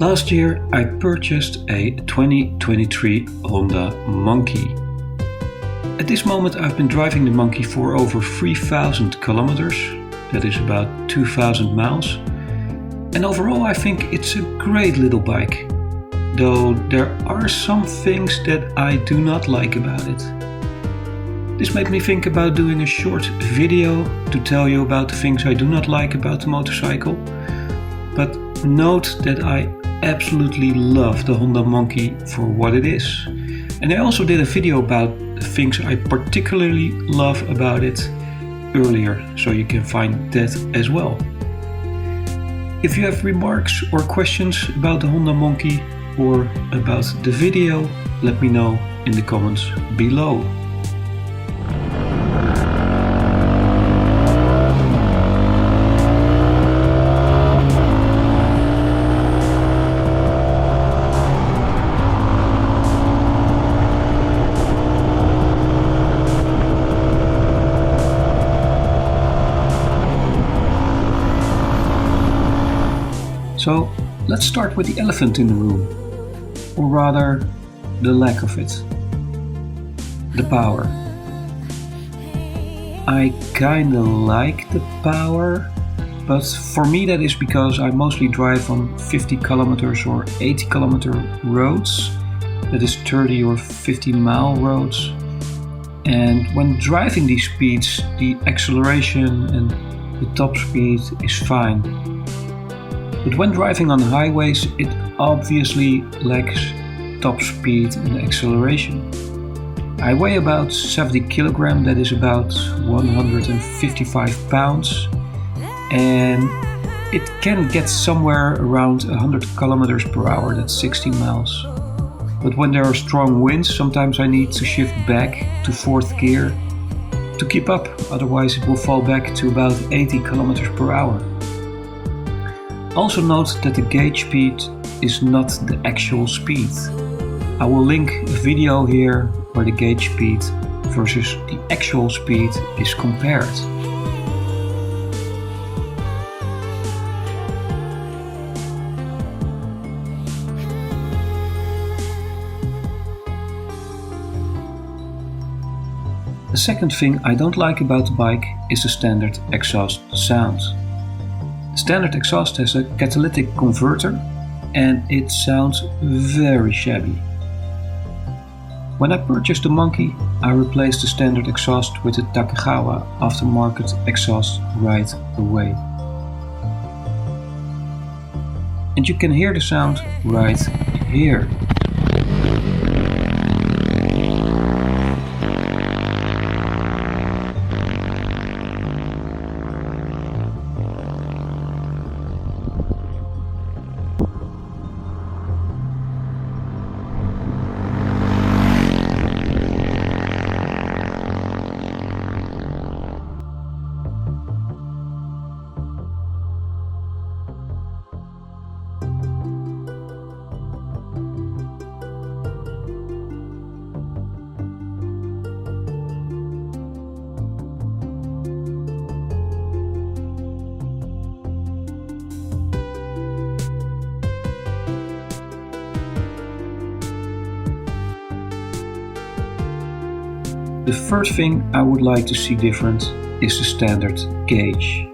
Last year I purchased a 2023 Honda Monkey. At this moment I've been driving the Monkey for over 3,000 kilometers, that is about 2,000 miles, and overall I think it's a great little bike, though there are some things that I do not like about it. This made me think about doing a short video to tell you about the things I do not like about the motorcycle, but note that I absolutely love the Honda Monkey for what it is. And I also did a video about the things I particularly love about it earlier, so you can find that as well. If you have remarks or questions about the Honda Monkey or about the video, let me know in the comments below. So let's start with the elephant in the room, or rather the lack of it. The power. I kinda like the power, but for me that is because I mostly drive on 50 kilometers or 80 kilometer roads, that is 30 or 50 mile roads. And when driving these speeds, the acceleration and the top speed is fine. But when driving on highways, it obviously lacks top speed and acceleration. I weigh about 70 kilograms, that is about 155 pounds, and it can get somewhere around 100 kilometers per hour, that's 60 miles. But when there are strong winds, sometimes I need to shift back to fourth gear to keep up, otherwise it will fall back to about 80 kilometers per hour. Also note that the gauge speed is not the actual speed. I will link a video here where the gauge speed versus the actual speed is compared. The second thing I don't like about the bike is the standard exhaust sound. Standard exhaust has a catalytic converter and it sounds very shabby. When I purchased the Monkey, I replaced the standard exhaust with the Takegawa aftermarket exhaust right away. And you can hear the sound right here. The first thing I would like to see different is the standard gauge.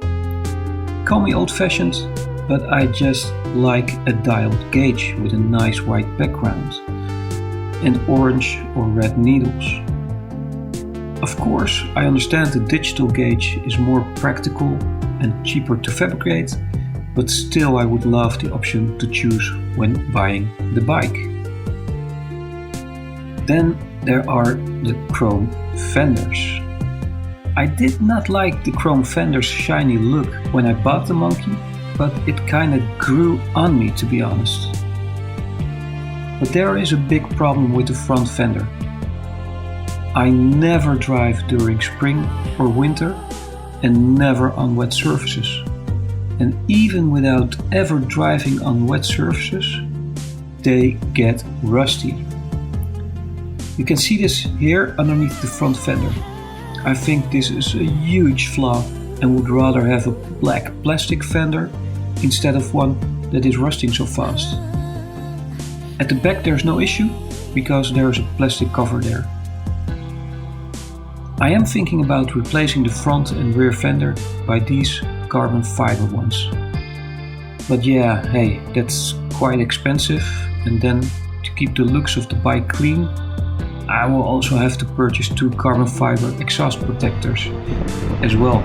Call me old-fashioned, but I just like a dialed gauge with a nice white background and orange or red needles. Of course, I understand the digital gauge is more practical and cheaper to fabricate, but still I would love the option to choose when buying the bike. Then there are the chrome fenders. I did not like the chrome fenders' shiny look when I bought the Monkey, but it kinda grew on me, to be honest. But there is a big problem with the front fender. I never drive during spring or winter and never on wet surfaces. And even without ever driving on wet surfaces, they get rusty. You can see this here underneath the front fender. I think this is a huge flaw and would rather have a black plastic fender instead of one that is rusting so fast. At the back there's no issue because there's a plastic cover there. I am thinking about replacing the front and rear fender by these carbon fiber ones. But yeah, hey, that's quite expensive, and then to keep the looks of the bike clean, I will also have to purchase 2 carbon fiber exhaust protectors as well.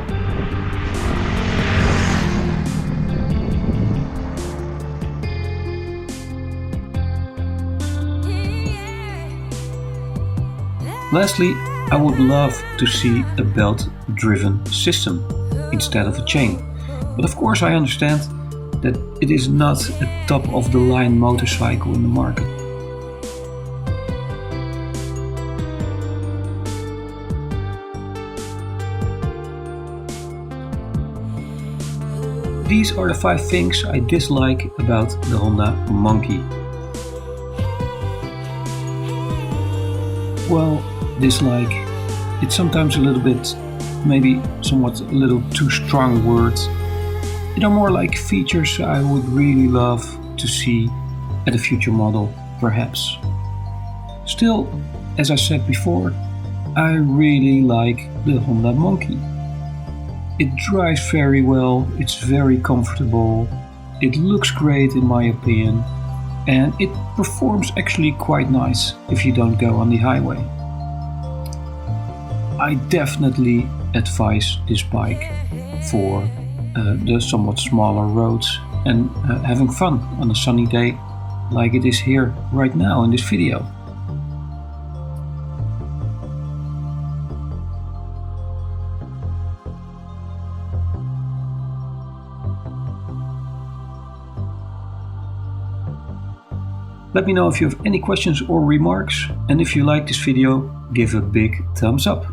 Lastly, I would love to see a belt-driven system instead of a chain. But of course I understand that it is not a top-of-the-line motorcycle in the market. These are the 5 things I dislike about the Honda Monkey. Well, dislike, it's sometimes a little bit, maybe somewhat a little too strong words. They are more like features I would really love to see at a future model, perhaps. Still, as I said before, I really like the Honda Monkey. It drives very well, it's very comfortable, it looks great in my opinion, and it performs actually quite nice if you don't go on the highway. I definitely advise this bike for the somewhat smaller roads and having fun on a sunny day like it is here right now in this video. Let me know if you have any questions or remarks, and if you like this video, give a big thumbs up.